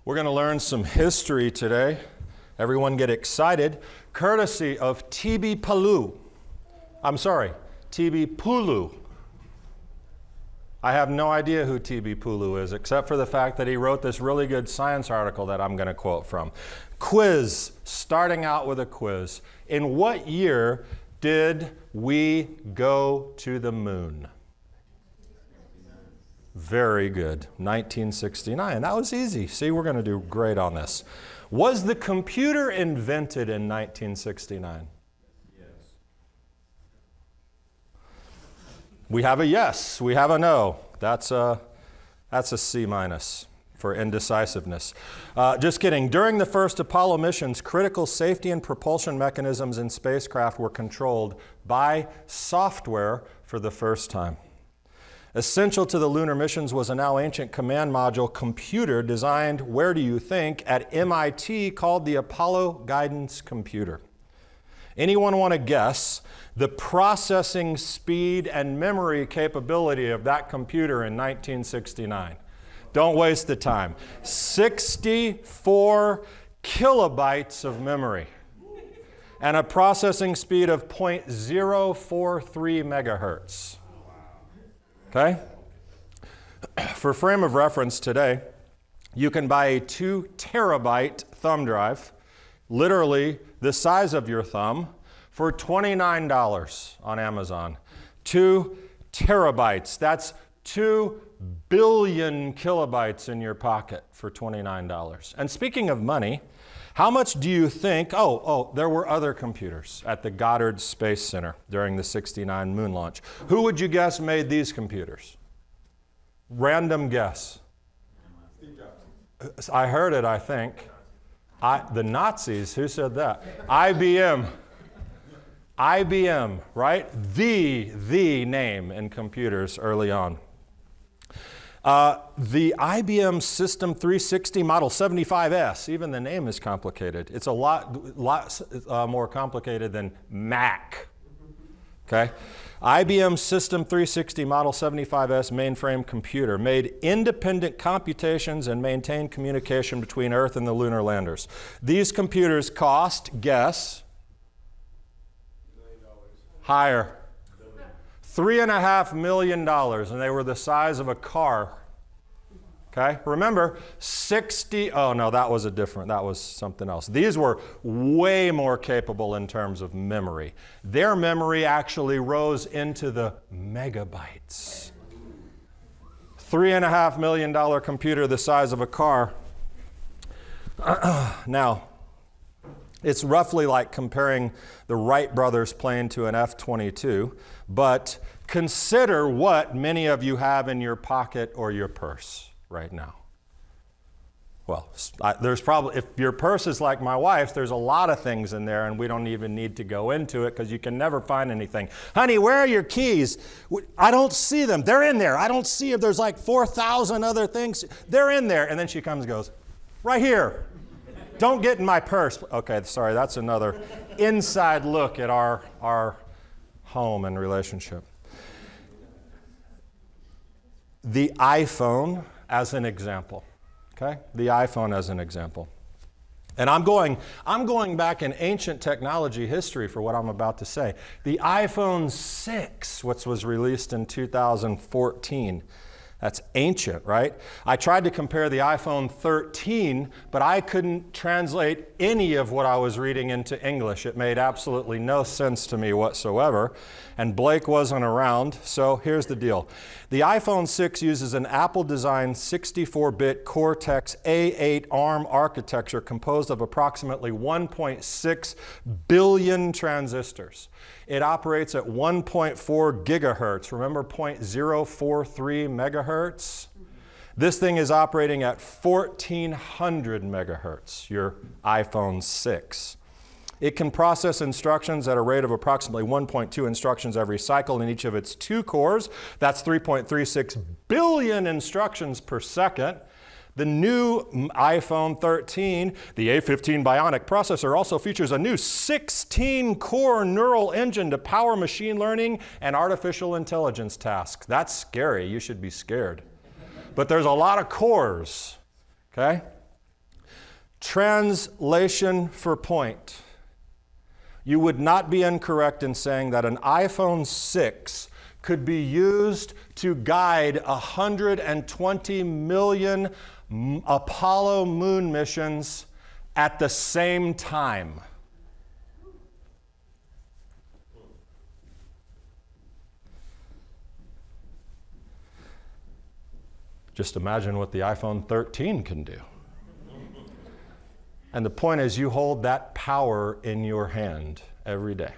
We're going to learn some history today. Everyone get excited. Courtesy of T.B. Pulu. I have no idea who T.B. Pulu is, except for the fact that he wrote this really good science article that I'm going to quote from. Quiz, starting out with a quiz. In what year did we go to the moon? Very good. 1969. That was easy. See, we're going to do great on this. Was the computer invented in 1969? Yes. We have a yes. We have a no. That's a C minus for indecisiveness. Just kidding. During the first Apollo missions, critical safety and propulsion mechanisms in spacecraft were controlled by software for the first time. Essential to the lunar missions was a now ancient command module computer designed, where do you think, at MIT called the Apollo Guidance Computer. Anyone want to guess the processing speed and memory capability of that computer in 1969? Don't waste the time. 64 kilobytes of memory and a processing speed of 0.043 megahertz. Okay? For frame of reference today, you can buy a 2 terabyte thumb drive, literally the size of your thumb, for $29 on Amazon. 2 terabytes. That's 2 billion kilobytes in your pocket for $29. And speaking of money, how much do you think, there were other computers at the Goddard Space Center during the 69 moon launch. Who would you guess made these computers? Random guess. I heard it, I think. The Nazis, who said that? IBM. IBM, right? The name in computers early on. The IBM System 360 Model 75S, even the name is complicated. It's a lot more complicated than Mac. Okay? IBM System 360 Model 75S mainframe computer made independent computations and maintained communication between Earth and the lunar landers. These computers cost, guess, $1 million. Higher. $3.5 million, and they were the size of a car. Okay, remember, that was something else. These were way more capable in terms of memory. Their memory actually rose into the megabytes. $3.5 million computer the size of a car. Now, it's roughly like comparing the Wright brothers plane to an F-22, but consider what many of you have in your pocket or your purse right now. Well, there's probably, if your purse is like my wife's, there's a lot of things in there and we don't even need to go into it because you can never find anything. Honey, where are your keys? I don't see them. They're in there. I don't see them. There's like 4,000 other things. They're in there. And then she comes and goes, right here. Don't get in my purse. Okay, sorry, that's another inside look at our home and relationship. The iPhone as an example. Okay? The iPhone as an example. And I'm going back in ancient technology history for what I'm about to say. The iPhone 6, which was released in 2014. That's ancient, right? I tried to compare the iPhone 13, but I couldn't translate any of what I was reading into English. It made absolutely no sense to me whatsoever. And Blake wasn't around, so here's the deal. The iPhone 6 uses an Apple-designed 64-bit Cortex A8 ARM architecture composed of approximately 1.6 billion transistors. It operates at 1.4 gigahertz. Remember 0.043 megahertz? This thing is operating at 1,400 megahertz, your iPhone 6. It can process instructions at a rate of approximately 1.2 instructions every cycle in each of its 2 cores. That's 3.36 billion instructions per second. The new iPhone 13, the A15 Bionic processor, also features a new 16-core neural engine to power machine learning and artificial intelligence tasks. That's scary. You should be scared. But there's a lot of cores, okay? Translation for point. You would not be incorrect in saying that an iPhone 6 could be used to guide 120 million Apollo moon missions at the same time. Just imagine what the iPhone 13 can do. And the point is, you hold that power in your hand every day.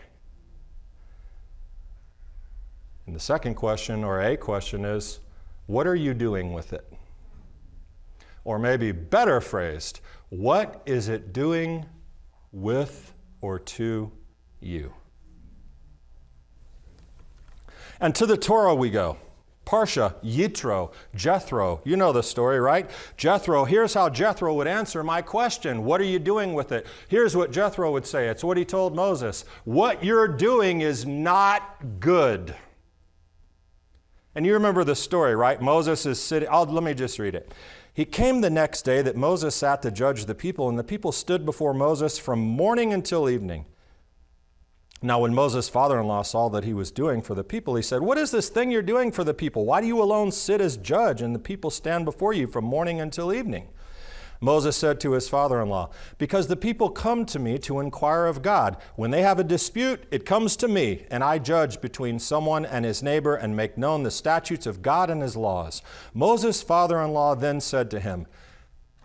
And the second question, or a question, is, what are you doing with it? Or maybe better phrased, what is it doing with or to you? And to the Torah we go. Parsha, Jethro. You know the story, right? Jethro, here's how Jethro would answer my question. What are you doing with it? Here's what Jethro would say. It's what he told Moses. What you're doing is not good. And you remember the story, right? Moses is sitting. Let me just read it. He came the next day that Moses sat to judge the people, and the people stood before Moses from morning until evening. Now, when Moses' father-in-law saw that he was doing for the people, he said, "What is this thing you're doing for the people? Why do you alone sit as judge, and the people stand before you from morning until evening?" Moses said to his father-in-law, "Because the people come to me to inquire of God. When they have a dispute, it comes to me, and I judge between someone and his neighbor and make known the statutes of God and his laws." Moses' father-in-law then said to him,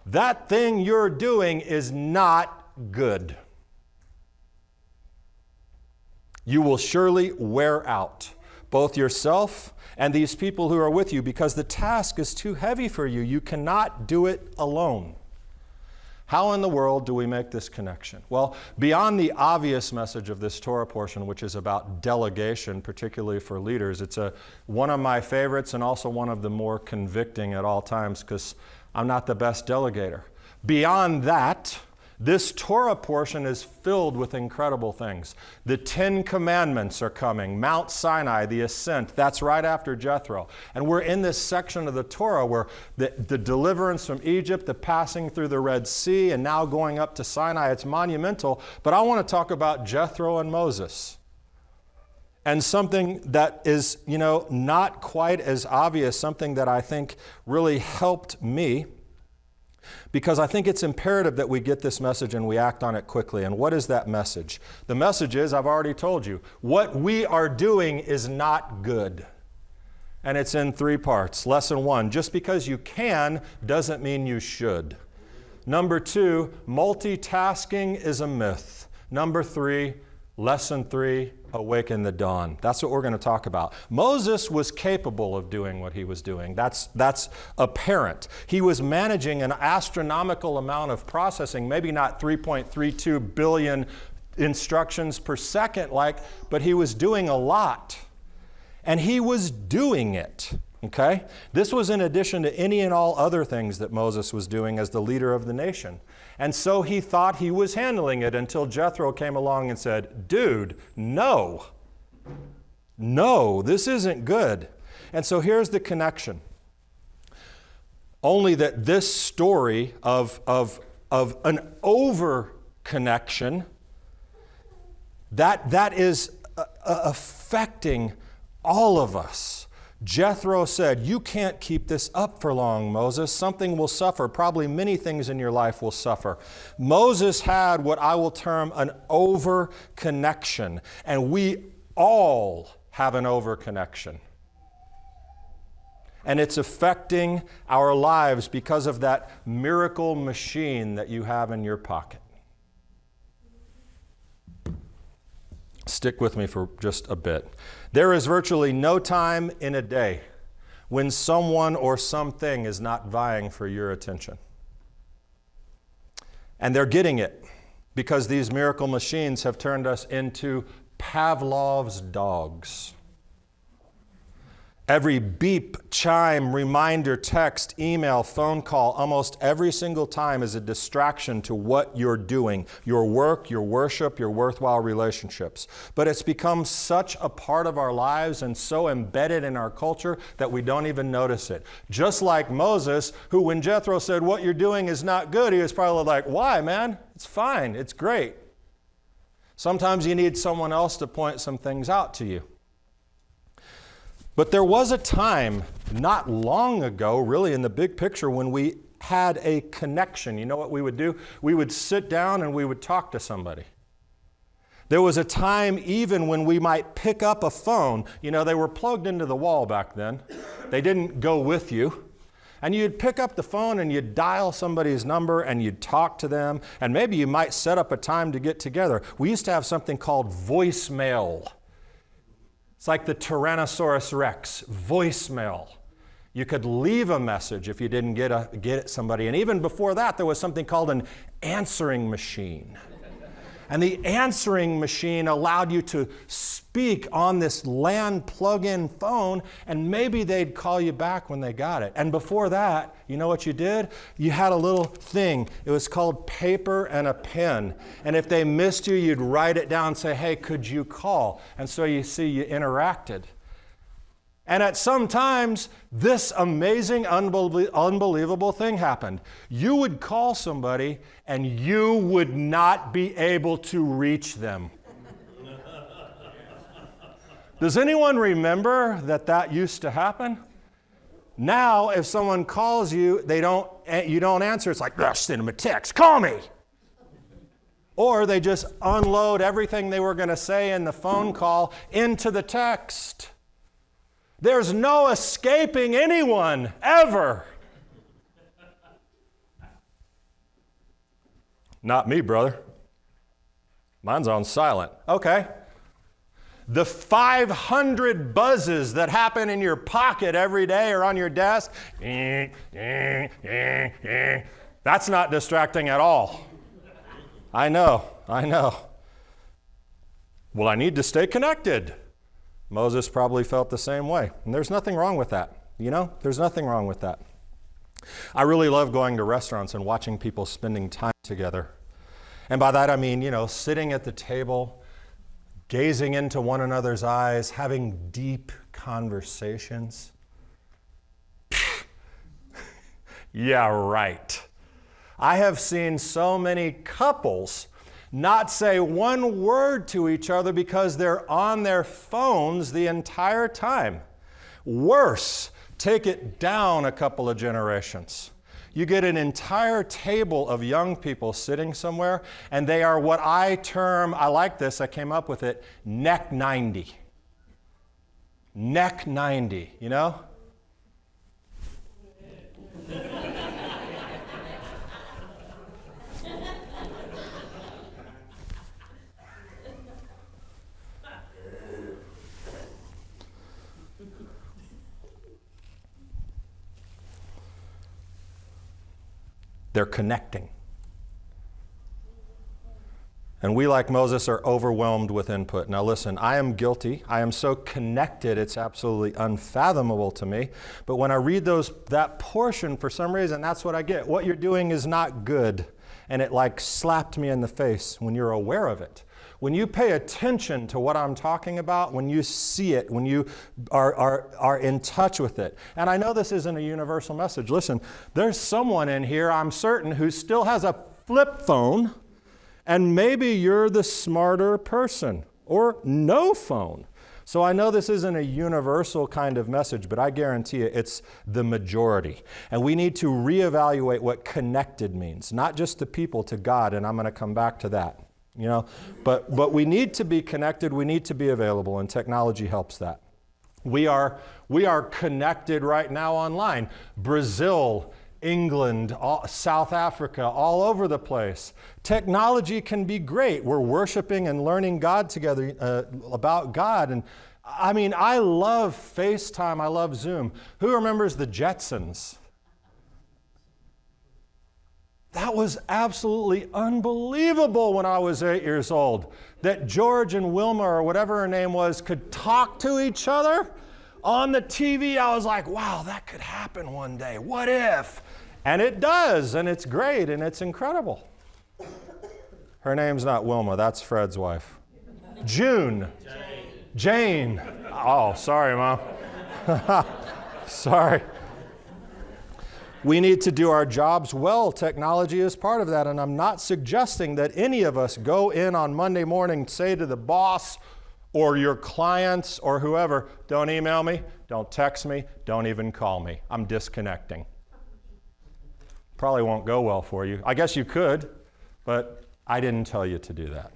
"That thing you're doing is not good. You will surely wear out both yourself and these people who are with you, because the task is too heavy for you. You cannot do it alone." How in the world do we make this connection? Well, beyond the obvious message of this Torah portion, which is about delegation, particularly for leaders, it's one of my favorites and also one of the more convicting at all times, because I'm not the best delegator. Beyond that, this Torah portion is filled with incredible things. The 10 Commandments are coming. Mount Sinai, the ascent, that's right after Jethro. And we're in this section of the Torah where the deliverance from Egypt, the passing through the Red Sea, and now going up to Sinai, it's monumental. But I want to talk about Jethro and Moses. And something that is, not quite as obvious, something that I think really helped me, because I think it's imperative that we get this message and we act on it quickly. And what is that message? The message is, I've already told you, what we are doing is not good. And it's in 3 parts. Lesson 1, just because you can doesn't mean you should. Number 2, multitasking is a myth. Number 3, lesson 3, awaken the dawn. That's what we're going to talk about. Moses was capable of doing what he was doing. That's apparent. He was managing an astronomical amount of processing, maybe not 3.32 billion instructions per second, but he was doing a lot. And he was doing it. Okay? This was in addition to any and all other things that Moses was doing as the leader of the nation. And so he thought he was handling it until Jethro came along and said, "Dude, no, this isn't good." And so here's the connection. Only that this story of an over connection, that is affecting all of us. Jethro said, "You can't keep this up for long, Moses. Something will suffer. Probably many things in your life will suffer." Moses had what I will term an over-connection, and we all have an over-connection. And it's affecting our lives because of that miracle machine that you have in your pocket. Stick with me for just a bit. There is virtually no time in a day when someone or something is not vying for your attention. And they're getting it because these miracle machines have turned us into Pavlov's dogs. Every beep, chime, reminder, text, email, phone call, almost every single time is a distraction to what you're doing, your work, your worship, your worthwhile relationships. But it's become such a part of our lives and so embedded in our culture that we don't even notice it. Just like Moses, who when Jethro said, what you're doing is not good, he was probably like, why, man? It's fine. It's great. Sometimes you need someone else to point some things out to you. But there was a time, not long ago, really in the big picture, when we had a connection. You know what we would do? We would sit down and we would talk to somebody. There was a time even when we might pick up a phone. You know, they were plugged into the wall back then. They didn't go with you. And you'd pick up the phone and you'd dial somebody's number and you'd talk to them. And maybe you might set up a time to get together. We used to have something called voicemail. It's like the Tyrannosaurus Rex, voicemail. You could leave a message if you didn't get somebody. And even before that, there was something called an answering machine. And the answering machine allowed you to speak on this LAN plug-in phone, and maybe they'd call you back when they got it. And before that, you know what you did? You had a little thing. It was called paper and a pen. And if they missed you, you'd write it down and say, hey, could you call? And so you see, you interacted. And at some times, this amazing, unbelievable thing happened. You would call somebody and you would not be able to reach them. Does anyone remember that used to happen? Now, if someone calls you, you don't answer. It's like, send them a text, call me. Or they just unload everything they were going to say in the phone call into the text. There's no escaping anyone, ever. Not me, brother. Mine's on silent. Okay. The 500 buzzes that happen in your pocket every day or on your desk, that's not distracting at all. I know. Well, I need to stay connected. Moses probably felt the same way. And there's nothing wrong with that. You know, there's nothing wrong with that. I really love going to restaurants and watching people spending time together. And by that I mean, sitting at the table, gazing into one another's eyes, having deep conversations. Yeah, right. I have seen so many couples not say one word to each other because they're on their phones the entire time. Worse, take it down a couple of generations. You get an entire table of young people sitting somewhere, and they are what I like this, I came up with it, neck 90. Neck 90, you know? They're connecting. And we, like Moses, are overwhelmed with input. Now listen, I am guilty. I am so connected, it's absolutely unfathomable to me. But when I read that portion, for some reason, that's what I get. What you're doing is not good. And it slapped me in the face when you're aware of it. When you pay attention to what I'm talking about, when you see it, when you are in touch with it. And I know this isn't a universal message. Listen, there's someone in here, I'm certain, who still has a flip phone, and maybe you're the smarter person, or no phone. So I know this isn't a universal kind of message, but I guarantee you it's the majority. And we need to reevaluate what connected means, not just to people, to God, and I'm going to come back to that. But we need to be connected, we need to be available, and technology helps that. We are connected right now online. Brazil, England, South Africa, all over the place. Technology can be great. We're worshiping and learning God together, about God. And I mean, I love FaceTime, I love Zoom. Who remembers the Jetsons? That was absolutely unbelievable when I was 8 years old, that George and Wilma, or whatever her name was, could talk to each other. on the TV, I was like, wow, that could happen one day. What if? And it does, and it's great, and it's incredible. Her name's not Wilma, that's Fred's wife. June. Jane. Oh, sorry, Mom. Sorry. We need to do our jobs well. Technology is part of that, and I'm not suggesting that any of us go in on Monday morning, say to the boss or your clients or whoever, don't email me, don't text me, don't even call me. I'm disconnecting. Probably won't go well for you. I guess you could, but I didn't tell you to do that.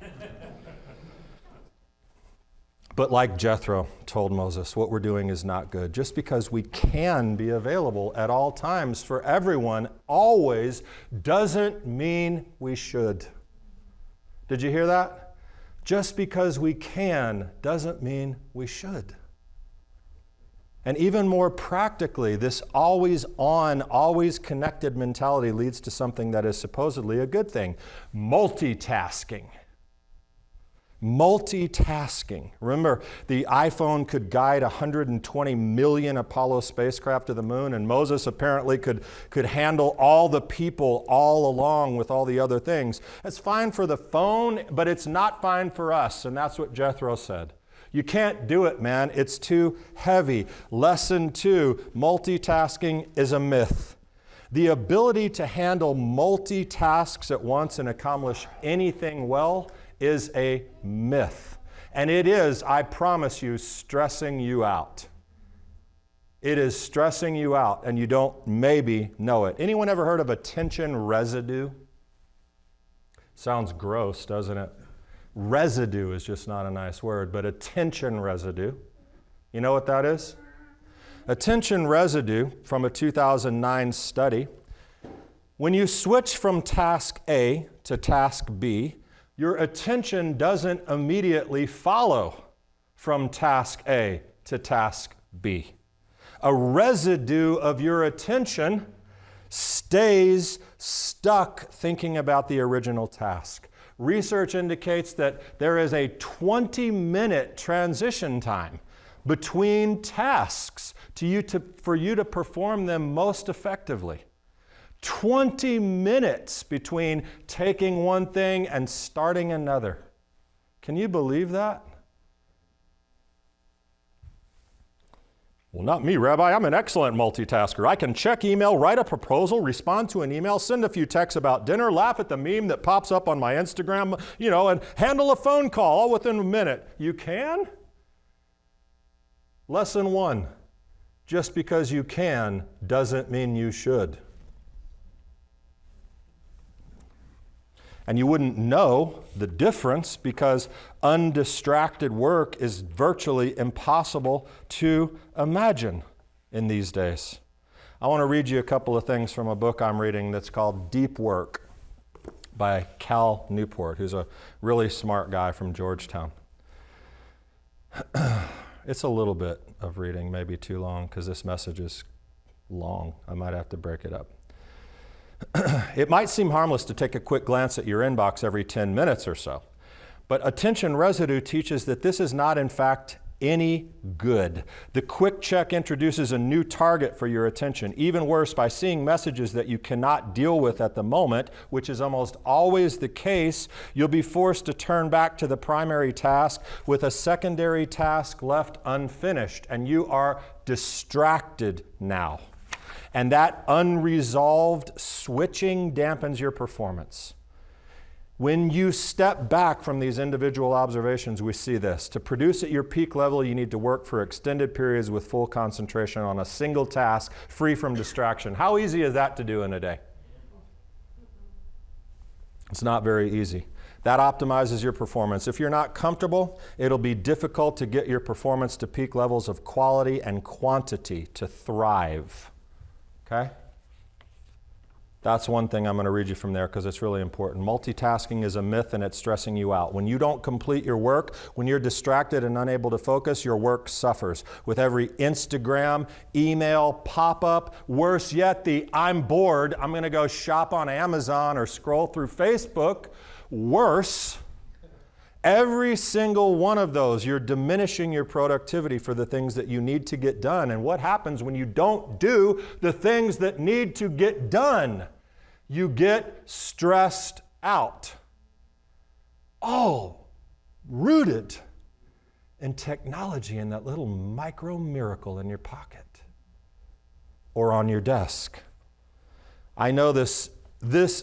But like Jethro told Moses, what we're doing is not good. Just because we can be available at all times for everyone, always, doesn't mean we should. Did you hear that? Just because we can doesn't mean we should. And even more practically, this always on, always connected mentality leads to something that is supposedly a good thing: multitasking. Multitasking. Remember, the iPhone could guide 120 million Apollo spacecraft to the moon, and Moses apparently could handle all the people all along with all the other things. That's fine for the phone, but it's not fine for us, and that's what Jethro said. You can't do it, man. It's too heavy. Lesson 2, multitasking is a myth. The ability to handle multitasks at once and accomplish anything well is a myth. And it is, I promise you, stressing you out. It is stressing you out, and you don't maybe know it. Anyone ever heard of attention residue? Sounds gross, doesn't it? Residue is just not a nice word, but attention residue. You know what that is? Attention residue, from a 2009 study, when you switch from task A to task B, your attention doesn't immediately follow from task A to task B. A residue of your attention stays stuck thinking about the original task. Research indicates that there is a 20-minute transition time between tasks for you to perform them most effectively. 20 minutes between taking one thing and starting another. Can you believe that? Well, not me, Rabbi. I'm an excellent multitasker. I can check email, write a proposal, respond to an email, send a few texts about dinner, laugh at the meme that pops up on my Instagram, and handle a phone call all within a minute. You can? Lesson 1, just because you can doesn't mean you should. And you wouldn't know the difference because undistracted work is virtually impossible to imagine in these days. I want to read you a couple of things from a book I'm reading that's called Deep Work by Cal Newport, who's a really smart guy from Georgetown. It's a little bit of reading, maybe too long, because this message is long. I might have to break it up. It might seem harmless to take a quick glance at your inbox every 10 minutes or so, but attention residue teaches that this is not, in fact, any good. The quick check introduces a new target for your attention. Even worse, by seeing messages that you cannot deal with at the moment, which is almost always the case, you'll be forced to turn back to the primary task with a secondary task left unfinished, and you are distracted now. And that unresolved switching dampens your performance. When you step back from these individual observations, we see this. To produce at your peak level, you need to work for extended periods with full concentration on a single task, free from distraction. How easy is that to do in a day? It's not very easy. That optimizes your performance. If you're not comfortable, it'll be difficult to get your performance to peak levels of quality and quantity to thrive. Okay? That's one thing I'm going to read you from there because it's really important. Multitasking is a myth and it's stressing you out. When you don't complete your work, when you're distracted and unable to focus, your work suffers. With every Instagram, email, pop-up, worse yet, the I'm bored, I'm going to go shop on Amazon or scroll through Facebook, worse, Every single one of those, you're diminishing your productivity for the things that you need to get done. And what happens when you don't do the things that need to get done? You get stressed out. All rooted in technology and that little micro miracle in your pocket or on your desk. I know this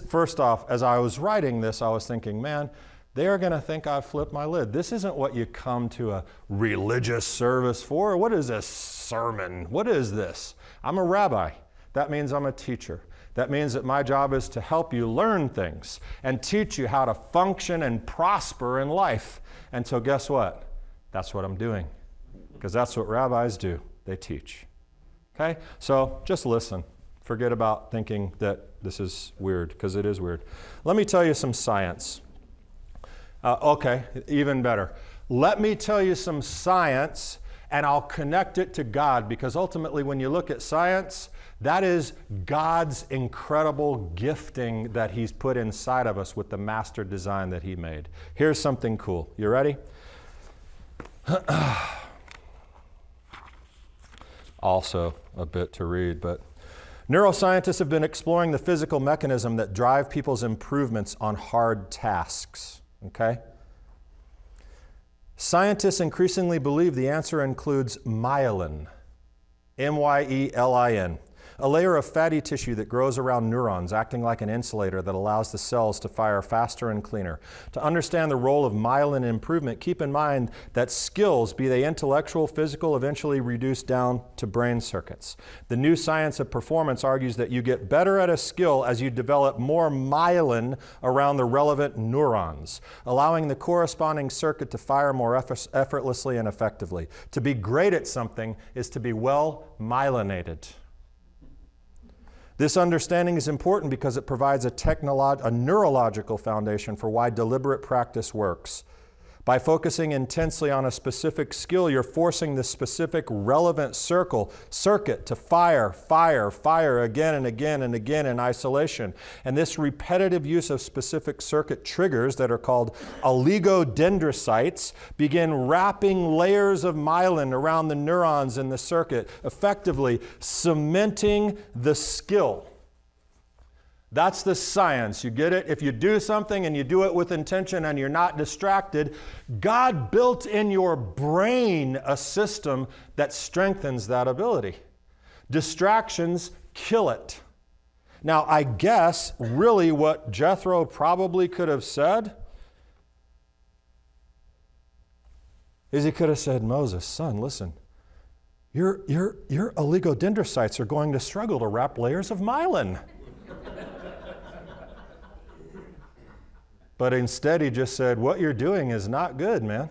first off, as I was writing this, I was thinking, man, they are going to think I've flipped my lid. This isn't what you come to a religious service for. What is a sermon? What is this? I'm a rabbi. That means I'm a teacher. That means that my job is to help you learn things and teach you how to function and prosper in life. And so guess what? That's what I'm doing, because that's what rabbis do. They teach. Okay? So just listen. Forget about thinking that this is weird, because it is weird. Let me tell you some science. Okay, even better. Let me tell you some science, and I'll connect it to God, because ultimately when you look at science, that is God's incredible gifting that He's put inside of us with the master design that He made. Here's something cool. You ready? Also a bit to read, but neuroscientists have been exploring the physical mechanism that drive people's improvements on hard tasks. Okay? Scientists increasingly believe the answer includes myelin, M-Y-E-L-I-N, a layer of fatty tissue that grows around neurons, acting like an insulator that allows the cells to fire faster and cleaner. To understand the role of myelin in improvement, keep in mind that skills, be they intellectual, physical, eventually reduce down to brain circuits. The new science of performance argues that you get better at a skill as you develop more myelin around the relevant neurons, allowing the corresponding circuit to fire more effortlessly and effectively. To be great at something is to be well myelinated. This understanding is important because it provides a neurological foundation for why deliberate practice works. By focusing intensely on a specific skill, you're forcing the specific relevant circuit to fire again and again and again in isolation. And this repetitive use of specific circuit triggers that are called oligodendrocytes begin wrapping layers of myelin around the neurons in the circuit, effectively cementing the skill. That's the science. You get it? If you do something and you do it with intention and you're not distracted, God built in your brain a system that strengthens that ability. Distractions kill it. Now, I guess really what Jethro probably could have said is he could have said, Moses, son, listen, your oligodendrocytes are going to struggle to wrap layers of myelin. But instead he just said, what you're doing is not good, man.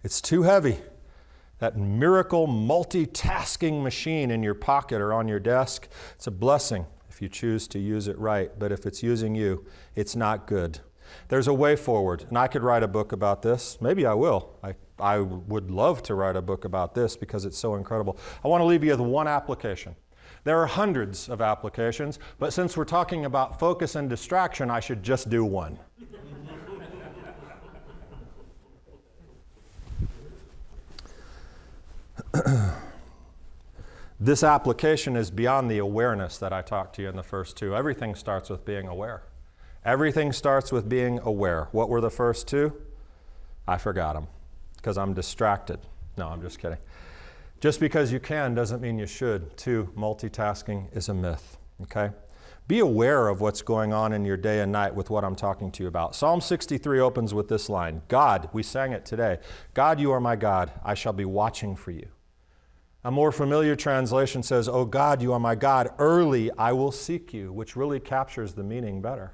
It's too heavy. That miracle multitasking machine in your pocket or on your desk, it's a blessing if you choose to use it right. But if it's using you, it's not good. There's a way forward. And I could write a book about this. Maybe I will. I would love to write a book about this because it's so incredible. I want to leave you with one application. There are hundreds of applications, but since we're talking about focus and distraction, I should just do one. This application is beyond the awareness that I talked to you in the first two. Everything starts with being aware. Everything starts with being aware. What were the first two? I forgot them because I'm distracted. No, I'm just kidding. Just because you can doesn't mean you should. Two, multitasking is a myth, okay? Be aware of what's going on in your day and night with what I'm talking to you about. Psalm 63 opens with this line, God, we sang it today, God, you are my God, I shall be watching for you. A more familiar translation says, oh God, you are my God, early I will seek you, which really captures the meaning better.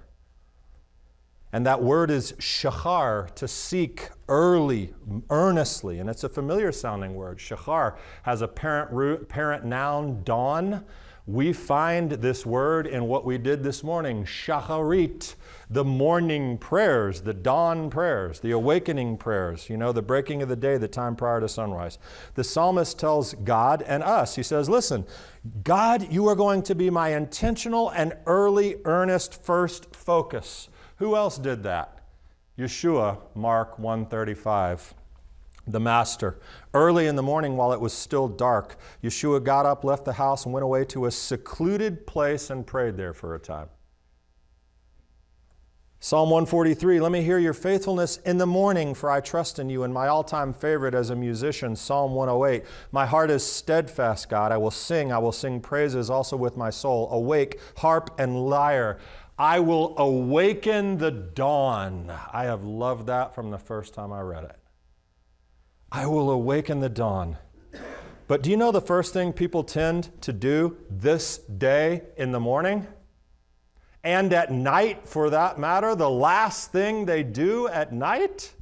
And that word is shachar, to seek early, earnestly. And it's a familiar sounding word. Shachar has a parent noun, dawn. We find this word in what we did this morning, shacharit, the morning prayers, the dawn prayers, the awakening prayers, the breaking of the day, the time prior to sunrise. The psalmist tells God and us, he says, listen, God, you are going to be my intentional and early, earnest first focus. Who else did that? Yeshua, Mark 1:35. The master. Early in the morning while it was still dark, Yeshua got up, left the house, and went away to a secluded place and prayed there for a time. Psalm 143, let me hear your faithfulness in the morning, for I trust in you. And my all-time favorite as a musician, Psalm 108, my heart is steadfast, God. I will sing praises also with my soul. Awake, harp and lyre. I will awaken the dawn. I have loved that from the first time I read it. I will awaken the dawn. But do you know the first thing people tend to do this day in the morning? And at night, for that matter, the last thing they do at night?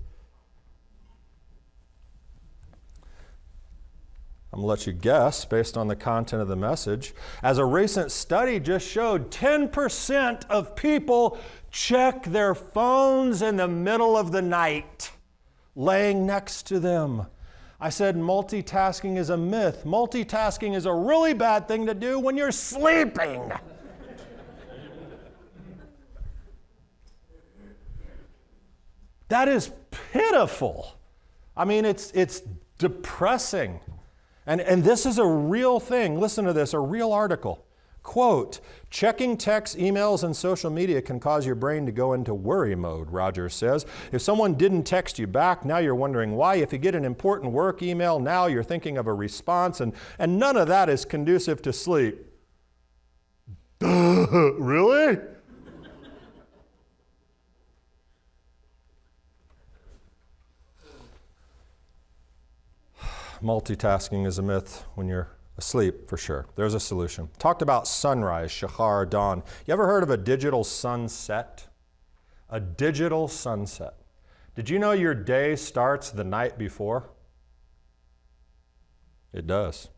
I'm going to let you guess based on the content of the message. As a recent study just showed, 10% of people check their phones in the middle of the night, laying next to them. I said multitasking is a myth. Multitasking is a really bad thing to do when you're sleeping. That is pitiful. I mean, it's depressing. And this is a real thing. Listen to this, a real article. Quote, checking texts, emails, and social media can cause your brain to go into worry mode, Rogers says. If someone didn't text you back, now you're wondering why. If you get an important work email, now you're thinking of a response, and none of that is conducive to sleep. Really? Multitasking is a myth when you're asleep, for sure. There's a solution. Talked about sunrise, shachar, dawn. You ever heard of a digital sunset? A digital sunset. Did you know your day starts the night before? It does.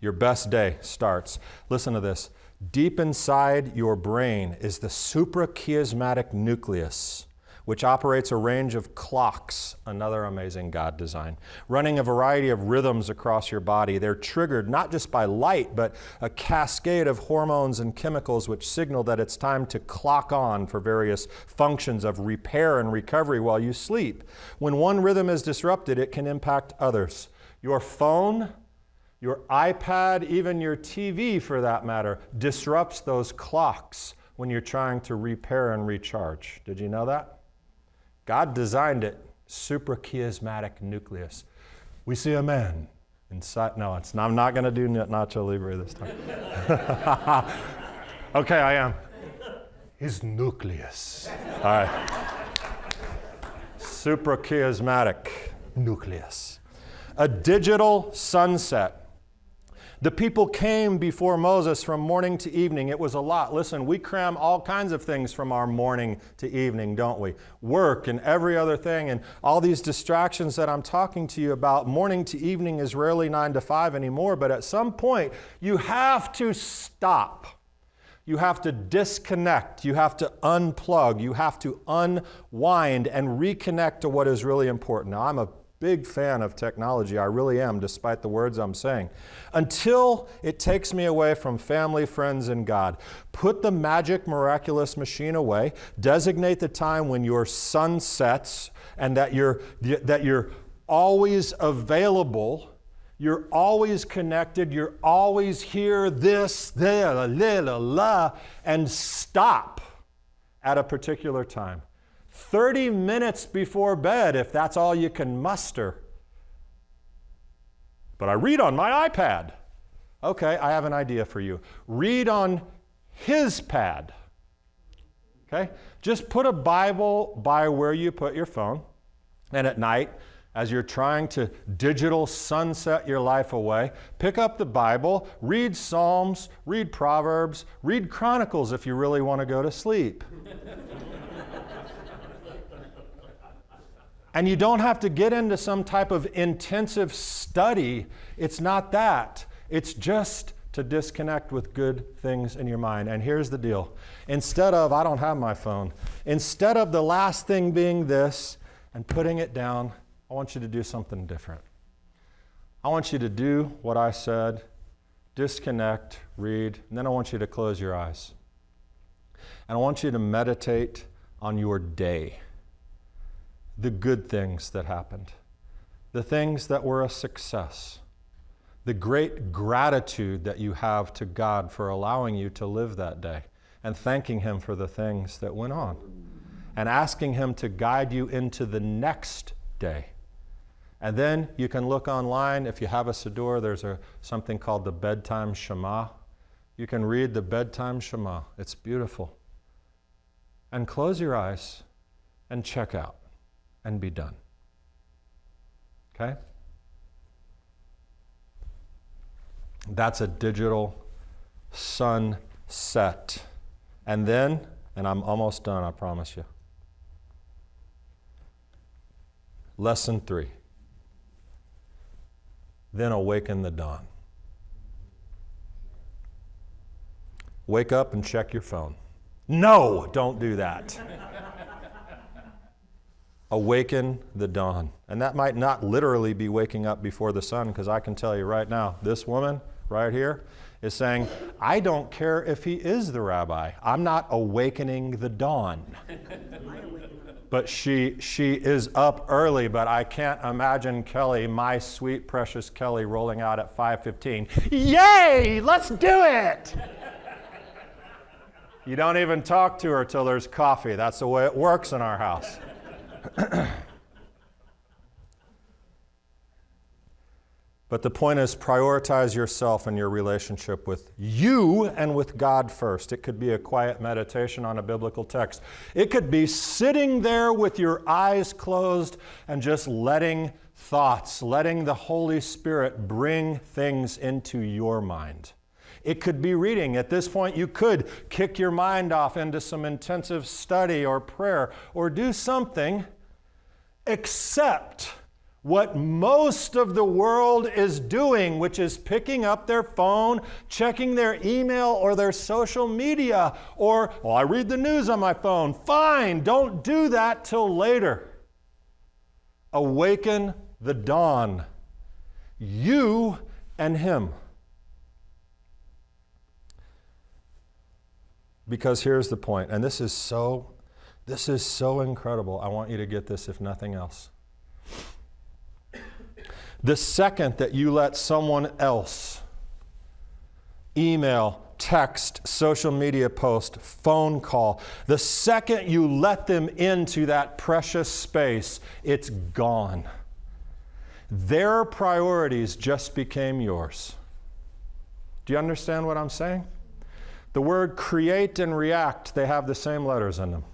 Your best day starts. Listen to this. Deep inside your brain is the suprachiasmatic nucleus, which operates a range of clocks, another amazing God design, running a variety of rhythms across your body. They're triggered not just by light, but a cascade of hormones and chemicals which signal that it's time to clock on for various functions of repair and recovery while you sleep. When one rhythm is disrupted, it can impact others. Your phone, your iPad, even your TV for that matter, disrupts those clocks when you're trying to repair and recharge. Did you know that? God designed it, suprachiasmatic nucleus. We see a man inside. No, I'm not going to do Nacho Libre this time. Okay, I am. His nucleus. All right. Suprachiasmatic nucleus. A digital sunset. The people came before Moses from morning to evening. It was a lot. Listen, we cram all kinds of things from our morning to evening, don't we? Work and every other thing and all these distractions that I'm talking to you about. Morning to evening is rarely 9 to 5 anymore, but at some point you have to stop. You have to disconnect. You have to unplug. You have to unwind and reconnect to what is really important. Now, I'm a big fan of technology. I really am, despite the words I'm saying. Until it takes me away from family, friends, and God. Put the magic, miraculous machine away. Designate the time when your sun sets and that you're always available. You're always connected. You're always here, this, there, la, la, la, and stop at a particular time. 30 minutes before bed, if that's all you can muster. But I read on my iPad. Okay, I have an idea for you. Read on his pad. Okay? Just put a Bible by where you put your phone. And at night, as you're trying to digital sunset your life away, pick up the Bible, read Psalms, read Proverbs, read Chronicles if you really want to go to sleep. And you don't have to get into some type of intensive study. It's not that. It's just to disconnect with good things in your mind. And here's the deal. Instead of, I don't have my phone, instead of the last thing being this and putting it down, I want you to do something different. I want you to do what I said, disconnect, read, and then I want you to close your eyes. And I want you to meditate on your day. The good things that happened, the things that were a success, the great gratitude that you have to God for allowing you to live that day, and thanking Him for the things that went on, and asking Him to guide you into the next day. And then you can look online. If you have a Siddur, there's something called the Bedtime Shama. You can read the Bedtime Shama. It's beautiful. And close your eyes and check out. And be done. Okay? That's a digital sunset. And then, and I'm almost done, I promise you. Lesson 3. Then awaken the dawn. Wake up and check your phone. No, don't do that. Awaken the dawn. And that might not literally be waking up before the sun, because I can tell you right now, this woman right here is saying, I don't care if he is the rabbi. I'm not awakening the dawn. But she is up early, but I can't imagine Kelly, my sweet, precious Kelly, rolling out at 5:15. Yay, let's do it! You don't even talk to her till there's coffee. That's the way it works in our house. But the point is, prioritize yourself and your relationship with you and with God first. It could be a quiet meditation on a biblical text. It could be sitting there with your eyes closed and just letting the Holy Spirit bring things into your mind. It could be reading. At this point, you could kick your mind off into some intensive study or prayer or do something except what most of the world is doing, which is picking up their phone, checking their email or their social media, or, well, I read the news on my phone. Fine, don't do that till later. Awaken the dawn. You and Him. Because here's the point, and this is so incredible. I want you to get this, if nothing else. The second that you let someone else, email, text, social media post, phone call, the second you let them into that precious space, it's gone. Their priorities just became yours. Do you understand what I'm saying? The word create and react, they have the same letters in them.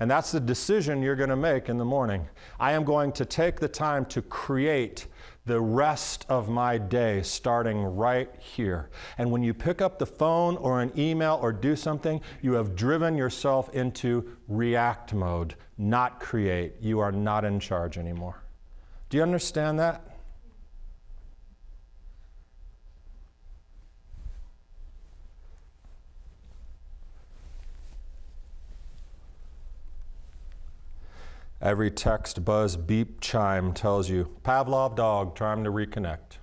And that's the decision you're going to make in the morning. I am going to take the time to create the rest of my day starting right here. And when you pick up the phone or an email or do something, you have driven yourself into react mode, not create. You are not in charge anymore. Do you understand that? Every text, buzz, beep, chime tells you, Pavlov dog, time to reconnect.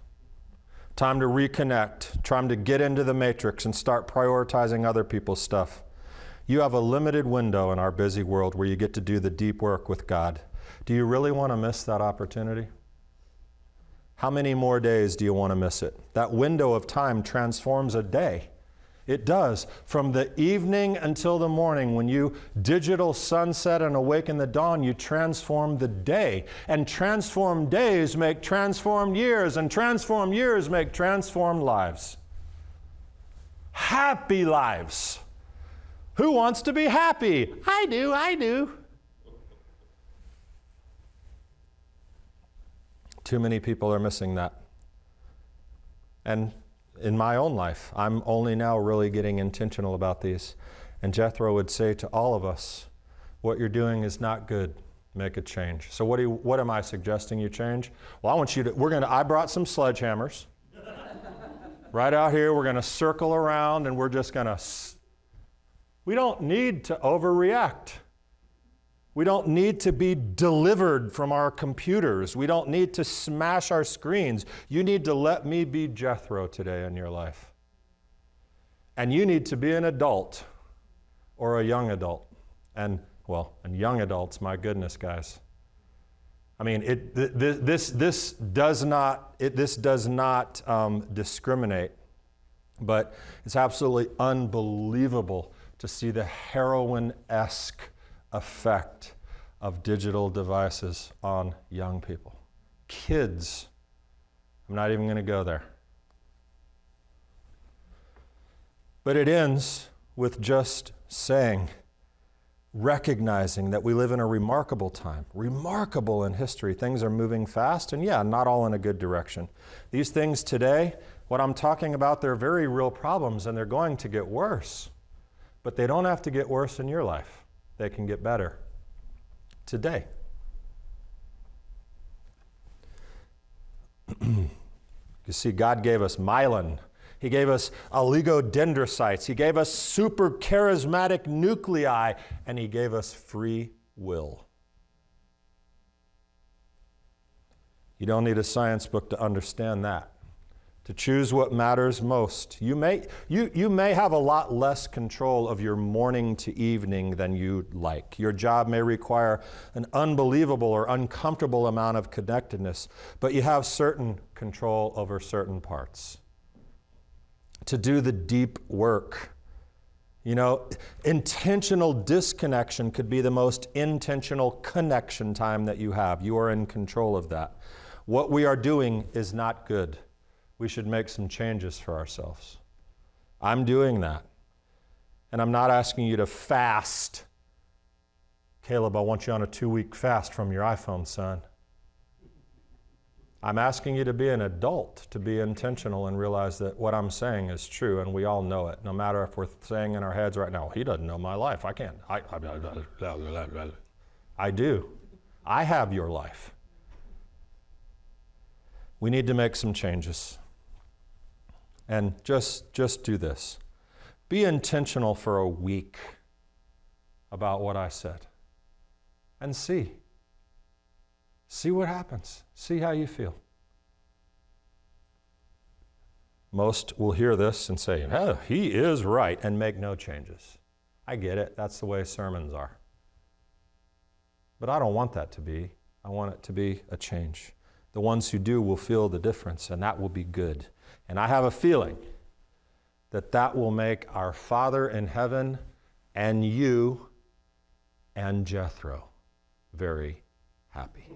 Time to reconnect. Time to get into the matrix and start prioritizing other people's stuff. You have a limited window in our busy world where you get to do the deep work with God. Do you really want to miss that opportunity? How many more days do you want to miss it? That window of time transforms a day. It does. From the evening until the morning, when you digital sunset and awaken the dawn, you transform the day. And transformed days make transformed years, and transformed years make transformed lives. Happy lives. Who wants to be happy? I do. Too many people are missing that. And in my own life, I'm only now really getting intentional about these. And Jethro would say to all of us, what you're doing is not good. Make a change. So what am I suggesting you change? Well, I want you to, I brought some sledgehammers. Right out here, we're going to circle around and we're just going to, we don't need to overreact. We don't need to be delivered from our computers. We don't need to smash our screens. You need to let me be Jethro today in your life. And you need to be an adult or a young adult. And young adults, my goodness, guys. I mean, this does not discriminate, but it's absolutely unbelievable to see the heroin-esque effect of digital devices on young people. Kids, I'm not even going to go there. But it ends with just saying, recognizing that we live in a remarkable time, remarkable in history. Things are moving fast, and not all in a good direction. These things today, what I'm talking about, they're very real problems, and they're going to get worse. But they don't have to get worse in your life. They can get better today. You see, God gave us myelin. He gave us oligodendrocytes. He gave us super charismatic nuclei, and he gave us free will. You don't need a science book to understand that. To choose what matters most. You may have a lot less control of your morning to evening than you'd like. Your job may require an unbelievable or uncomfortable amount of connectedness, but you have certain control over certain parts. To do the deep work. You know, intentional disconnection could be the most intentional connection time that you have. You are in control of that. What we are doing is not good. We should make some changes for ourselves. I'm doing that. And I'm not asking you to fast. Caleb, I want you on a 2-week fast from your iPhone, son. I'm asking you to be an adult, to be intentional and realize that what I'm saying is true, and we all know it. No matter if we're saying in our heads right now, he doesn't know my life. I can't. I do. I have your life. We need to make some changes. And just do this. Be intentional for a week about what I said. And see. See what happens. See how you feel. Most will hear this and say, oh, he is right, and make no changes. I get it. That's the way sermons are. But I don't want that to be. I want it to be a change. The ones who do will feel the difference, and that will be good. And I have a feeling that that will make our Father in heaven and you and Jethro very happy.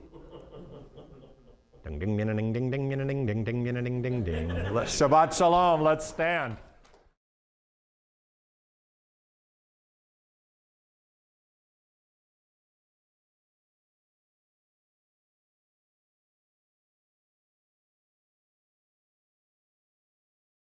Ding ding ding ding ding ding ding ding ding ding ding ding ding. Shabbat shalom. Let's stand.